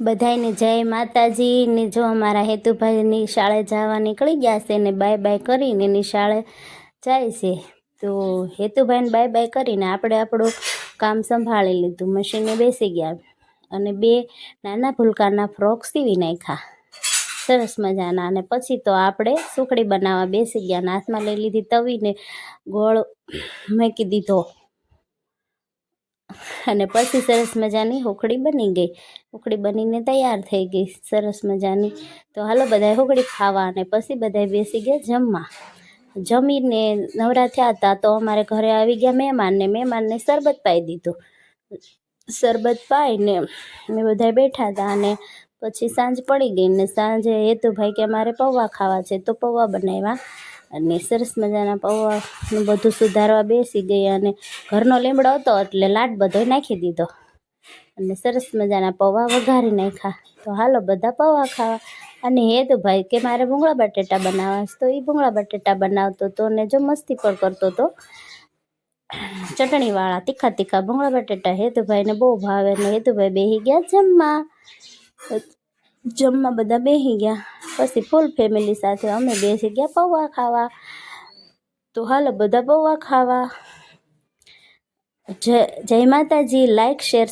બધાને જય માતાજી ને જો અમારા હેતુભાઈની શાળે જવા નીકળી ગયા છે ને બાય બાય કરીને એની શાળે જાય છે. તો હેતુભાઈને બાય બાય કરીને આપણે આપણું કામ સંભાળી લીધું, મશીને બેસી ગયા અને 2 નાના ભૂલકાના ફ્રોક સીવી નાખ્યા સરસ મજાના. અને પછી તો આપણે સુખડી બનાવવા બેસી ગયા. હાથમાં લઈ લીધી તવીને ગોળ મૂકી દીધો અને પછી સરસ મજાની હુખડી બની ગઈ. હુખડી બનીને તૈયાર થઈ ગઈ સરસ મજાની. તો હાલો બધાય હુખડી ખાવા અને પછી બધાય બેસી ગયા જમવા. જમીને નવરા થયા હતા તો અમારે ઘરે આવી ગયા મહેમાનને શરબત પાઈ દીધું. શરબત પાઈને અમે બધાય બેઠા હતા અને પછી સાંજ પડી ગઈ ને સાંજે હેતુભાઈ કે અમારે પૌવા ખાવા છે તો પૌવા બનાવ્યા અને સરસ મજાના પૌવાનું બધું સુધારવા બેસી ગઈ અને ઘરનો લીમડો હતો એટલે લાડ બધો નાખી દીધો અને સરસ મજાના પૌવા વઘારી નાખ્યા. તો હાલો બધા પૌવા ખાવા. અને હેતુભાઈ કે મારે ભૂંગળા બટેટા બનાવવા છે તો એ ભૂંગળા બટેટા બનાવતો હતો ને જો મસ્તી પણ કરતો હતો. ચટણીવાળા તીખા ભૂંગળા બટેટા હેતુભાઈને બહુ ભાવે ને હેતુભાઈ બેસી ગયા જમવા બધા બેસી ગયા. પછી ફૂલ ફેમિલી સાથે અમે બેસી ગયા પૌવા ખાવા. તો હાલો બધા પૌવા ખાવા. જય માતાજી. Like share